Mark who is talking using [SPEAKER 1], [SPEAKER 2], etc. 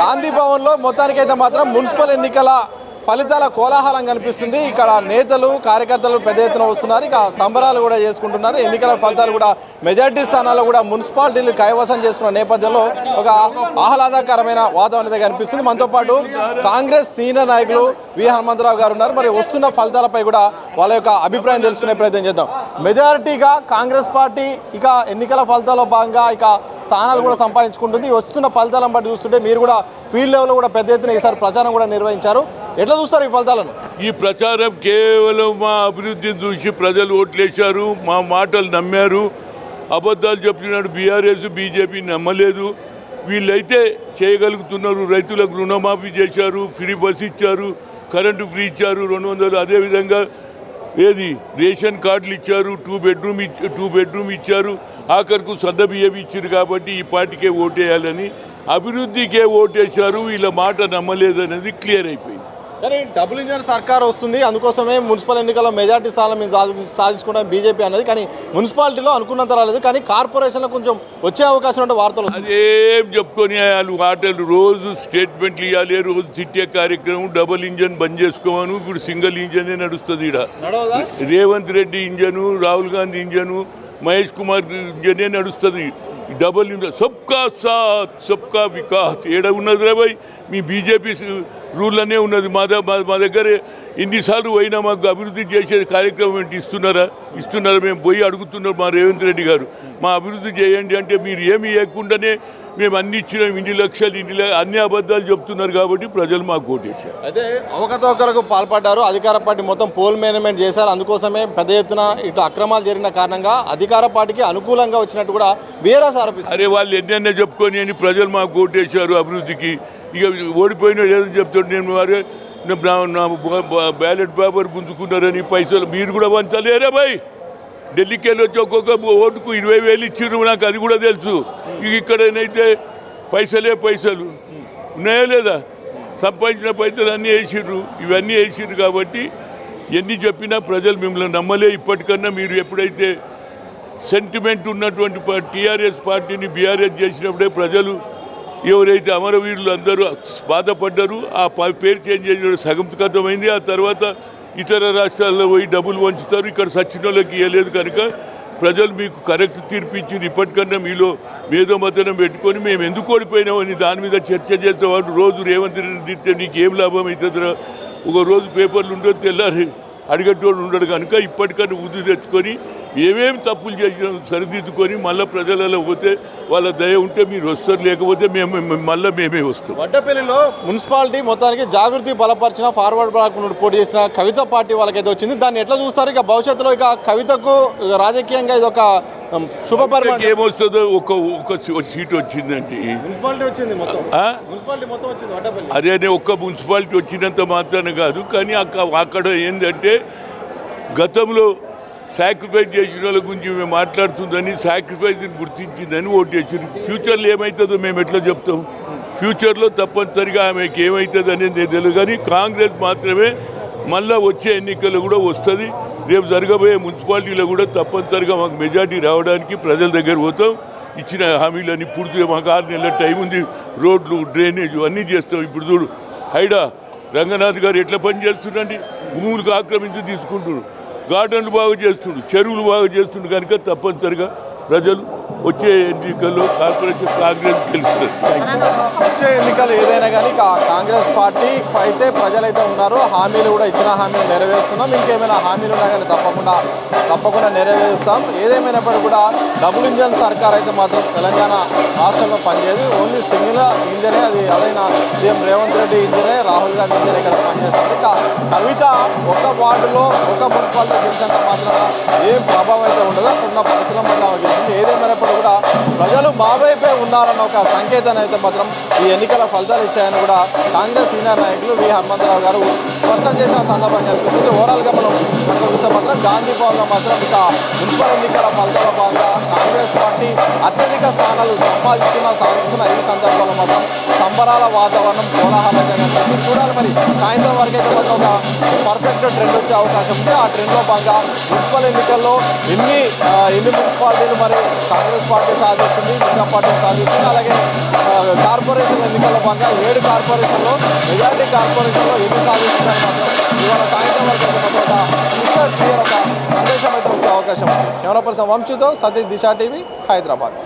[SPEAKER 1] గాంధీ భవన్లో మొత్తానికైతే మాత్రం మున్సిపల్ ఎన్నికల ఫలితాల కోలాహలం కనిపిస్తుంది. ఇక్కడ నేతలు కార్యకర్తలు పెద్ద ఎత్తున వస్తున్నారు. ఇక సంబరాలు కూడా చేసుకుంటున్నారు. ఎన్నికల ఫలితాలు కూడా మెజార్టీ స్థానాల్లో కూడా మున్సిపాలిటీలు కైవసం చేసుకున్న నేపథ్యంలో ఒక ఆహ్లాదకరమైన వాతావరణం కనిపిస్తుంది. మనతో పాటు కాంగ్రెస్ సీనియర్ నాయకులు వి హనుమంతరావు గారు ఉన్నారు. మరి వస్తున్న ఫలితాలపై కూడా వాళ్ళ యొక్క అభిప్రాయం తెలుసుకునే ప్రయత్నం చేద్దాం. మెజారిటీగా కాంగ్రెస్ పార్టీ ఇక ఎన్నికల ఫలితాల్లో భాగంగా ఇక స్థానాలు కూడా సంపాదించుకుంటుంది. వస్తున్న ఫలితాలను బట్టి చూస్తుంటే మీరు కూడా ఫీల్డ్ లెవెల్లో కూడా పెద్ద ఎత్తున ఈసారి ప్రచారం కూడా నిర్వహించారు. ఎట్లా చూస్తారు ఈ ఫలితాలను?
[SPEAKER 2] ఈ ప్రచారం కేవలం మా అభివృద్ధిని చూసి ప్రజలు ఓట్లేశారు, మా మాటలు నమ్మారు. అబద్ధాలు చెప్పినాడు బీఆర్ఎస్ బీజేపీ నమ్మలేదు. వీళ్ళైతే చేయగలుగుతున్నారు. రైతులకు రుణమాఫీ చేశారు, ఫ్రీ బస్ ఇచ్చారు, కరెంటు ఫ్రీ ఇచ్చారు 200. అదేవిధంగా రేషన్ కార్డులు ఇచ్చారు, టూ బెడ్రూమ్ ఇచ్చారు, ఆఖరికి సొంత బియ్యం ఇచ్చారు. కాబట్టి ఈ పార్టీకే ఓటేయాలని అభివృద్ధికే ఓటేశారు. వీళ్ళ మాట నమ్మలేదనేది క్లియర్ అయిపోయింది.
[SPEAKER 1] కానీ డబుల్ ఇంజన్ సర్కార్ వస్తుంది, అందుకోసమే మున్సిపల్ ఎన్నికల్లో మెజార్టీ స్థానం మేము సాధించుకుంటాం బీజేపీ అన్నది. కానీ మున్సిపాలిటీలో అనుకున్నంత రాలేదు. కానీ కార్పొరేషన్లో కొంచెం వచ్చే అవకాశం ఉంటే వార్తలు
[SPEAKER 2] అదేం చెప్పుకొని వాళ్ళు ఆటలు రోజు స్టేట్మెంట్లు ఇవ్వాలి, రోజు తిట్టే కార్యక్రమం. డబుల్ ఇంజన్ బంద్ చేసుకోమను, ఇప్పుడు సింగిల్ ఇంజనే నడుస్తుంది. ఇక్కడ రేవంత్ రెడ్డి ఇంజను, రాహుల్ గాంధీ ఇంజను, మహేష్ కుమార్ ఇంజనే నడుస్తుంది. డబుల్ ఇంజన్ సబ్కా సాత్ సబ్కా వికాస్ ఏడ ఉన్నది రే భయ్? మీ బీజేపీ రూల్లోనే ఉన్నది. మా దగ్గర ఎన్నిసార్లు పోయినా మాకు అభివృద్ధి చేసే కార్యక్రమం ఏంటి ఇస్తున్నారా? మేము పోయి అడుగుతున్నాం మా రేవంత్ రెడ్డి గారు, మా అభివృద్ధి చేయండి అంటే మీరు ఏమి ఇవ్వకుండానే మేము అన్ని ఇచ్చినాం, 2 లక్షలు అన్ని అబద్ధాలు చెప్తున్నారు. కాబట్టి ప్రజలు మాకు ఓటేశారు.
[SPEAKER 1] అయితే అవకతవకలకు పాల్పడ్డారు. అధికార పార్టీ మొత్తం పోల్ మేనేజ్మెంట్ చేశారు. అందుకోసమే పెద్ద ఎత్తున ఇట్లా అక్రమాలు జరిగిన కారణంగా అధికార పార్టీకి అనుకూలంగా వచ్చినట్టు కూడా బీఆర్ఎస్ ఆరోపిస్తారు.
[SPEAKER 2] అరే వాళ్ళు ఎన్నెన్న చెప్పుకొని అని ప్రజలు మాకు ఓటేశారు అభివృద్ధికి. ఇక ఓడిపోయిన ఏదని చెప్తాడు, నేను వారే నా బ్యాలెట్ పేపర్ గుంజుకున్నారని పైసలు మీరు కూడా వంచలేరే భయ్. ఢిల్లీకి వెళ్ళి వచ్చి ఒక్కొక్క ఓటుకు 20,000 ఇచ్చిర్రు, నాకు అది కూడా తెలుసు. ఇక్కడనైతే పైసలు ఉన్నాయా లేదా? సంపాదించిన పైసలు అన్నీ వేసిర్రు, ఇవన్నీ వేసిర్రు. కాబట్టి ఎన్ని చెప్పినా ప్రజలు మిమ్మల్ని నమ్మలే. ఇప్పటికన్నా మీరు ఎప్పుడైతే సెంటిమెంట్ ఉన్నటువంటి టీఆర్ఎస్ పార్టీని బీఆర్ఎస్ చేసినప్పుడే ప్రజలు ఎవరైతే అమరవీరులు అందరూ బాధపడ్డారు, ఆ పేరు చేంజ్ చేసిన సగం కథమైంది. ఆ తర్వాత ఇతర రాష్ట్రాల్లో పోయి డబ్బులు వంచుతారు, ఇక్కడ సచ్చినోళ్ళకి ఇవ్వలేదు. కనుక ప్రజలు మీకు కరెక్ట్ తీర్పిచ్చింది. ఇప్పటికన్నా మీలో మేధోమతనం పెట్టుకొని మేము ఎందుకు ఓడిపోయినామని దాని మీద చర్చ చేసేవాడు. రోజు రేవంత్ రెడ్డి తిట్టే నీకు ఏం లాభం అవుతుందిరా? ఒక రోజు పేపర్లు ఉండదు, తెల్లారి అడిగేటోడు ఉండడు. కనుక ఇప్పటికన్నా బుద్ధి తెచ్చుకొని ఏమేమి తప్పులు చేసినా సరిదిద్దుకొని మళ్ళీ ప్రజలలో పోతే వాళ్ళ దయ ఉంటే మీరు వస్తారు, లేకపోతే మేమే వస్తాం.
[SPEAKER 1] వడ్డపల్లిలో మున్సిపాలిటీ మొత్తానికి జాగృతి బలపరిచిన ఫార్వర్డ్ బ్లాక్ నుండి పోటీ చేసిన కవిత పార్టీ వాళ్ళకైతే వచ్చింది. దాన్ని ఎట్లా చూస్తారు? ఇక భవిష్యత్తులో ఇక కవితకు రాజకీయంగా ఇది ఒక శుభపరిమాణం
[SPEAKER 2] ఏమొస్తుందో? ఒక సీట్ వచ్చిందండి,
[SPEAKER 1] మున్సిపాలిటీ వచ్చింది మొత్తం వచ్చింది వడ్డపల్లి.
[SPEAKER 2] అదే ఒక్క మున్సిపాలిటీ వచ్చినంత మాత్రాన కాదు. కానీ అక్కడ ఏంటంటే గతంలో సాక్రిఫైస్ చేసిన వాళ్ళ గురించి మేము మాట్లాడుతుందని, సాక్రిఫైస్ని గుర్తించిందని ఓటు చేసింది. ఫ్యూచర్లో ఏమవుతుందో మేము ఎట్లా చెప్తాం? ఫ్యూచర్లో తప్పనిసరిగా ఆమెకి ఏమవుతుంది అనేది తెలియదు. కానీ కాంగ్రెస్ మాత్రమే మళ్ళీ వచ్చే ఎన్నికలు కూడా వస్తుంది. రేపు జరగబోయే మున్సిపాలిటీలో కూడా తప్పనిసరిగా మాకు మెజార్టీ రావడానికి ప్రజల దగ్గర పోతాం. ఇచ్చిన హామీలన్నీ పూర్తిగా మాకు 6 నెలల టైం ఉంది. రోడ్లు, డ్రైనేజ్ అన్నీ చేస్తాం. ఇప్పుడు చూడు హైడా రంగనాథ్ గారు ఎట్లా పని చేస్తుండండి, భూములకు ఆక్రమించి తీసుకుంటున్నారు, గార్డెన్లు బాగా చేస్తుండు, చెరువులు బాగా చేస్తుండు. కనుక తప్పనిసరిగా ప్రజలు వచ్చే ఎన్నికల్లో కార్పొరేషన్ కాంగ్రెస్ గెలుస్తుంది.
[SPEAKER 1] వచ్చే ఎన్నికలు ఏదైనా కానీ కాంగ్రెస్ పార్టీ అయితే ప్రజలైతే ఉన్నారు. హామీలు కూడా ఇచ్చిన హామీలు నెరవేరుస్తున్నాం. ఇంకేమైనా హామీలు ఉన్నా కానీ తప్పకుండా నెరవేరుస్తాం. ఏదేమైనప్పటికీ కూడా డబుల్ ఇంజన్ సర్కార్ అయితే మాత్రం తెలంగాణ రాష్ట్రంలో పనిచేయదు. ఓన్లీ సింగిల్ ఇంజనే, అది అదైనా సీఎం రేవంత్ రెడ్డి ఇంజనే, రాహుల్ గాంధీ ఇంజనే ఇక్కడ పనిచేస్తుంది. ఇక కవిత ఒక వార్డులో ఒక మున్సిపాలిటీ గెలిచినంత మాత్రం ఏం ప్రభావం అయితే ఉండదు. అక్కడున్న పరిస్థితుల వల్ల గెలిచింది. ఏదేమైనప్పటికీ కూడా ప్రజలు మా వైపే ఉన్నారన్న ఒక సంకేతాన్ని అయితే మాత్రం ఈ ఎన్నికల ఫలితాలు ఇచ్చాయని కూడా కాంగ్రెస్ సీనియర్ నాయకులు వి హనుమంతరావు గారు స్పష్టం చేసిన సందర్భం కనిపిస్తుంది. ఓవరాల్గా మనకు చూస్తే మాత్రం గాంధీ భవన్లో మాత్రం ఇక మున్సిపల్ ఎన్నికల ఫలితాల భాగంగా కాంగ్రెస్ పార్టీ అత్యధిక స్థానాలు సాధిస్తున్న ఈ సందర్భంలో మాత్రం సంబరాల వాతావరణం కోలాహలంగా కనిపిస్తుంది. చూడాలి మరి సాయంత్రం వరకు అయితే మాత్రం ఒక పర్ఫెక్ట్ ట్రెండ్ వచ్చే అవకాశం ఉంది. ఆ ట్రెండ్లో భాగంగా మున్సిపల్ ఎన్నికల్లో ఎన్ని మున్సిపాలిటీలు మరి కాంగ్రెస్ పార్టీ సాధిస్తుంది, మిగతా పార్టీ సాధిస్తుంది. అలాగే కార్పొరేషన్ ఎన్నికల్లో భాగంగా 7 కార్పొరేషన్లో మెజారిటీ కార్పొరేషన్లో ఎన్ని సాధిస్తుందని మాత్రం ఇవాళ సాయంత్రం వరకు అయితే మాత్రం ఒక క్లియర్ ఒక సందేశం అయితే వచ్చే అవకాశం ఉంది. కెమెరా పర్సన్ వంశీతో సతీష్, దిశ టీవీ, హైదరాబాద్.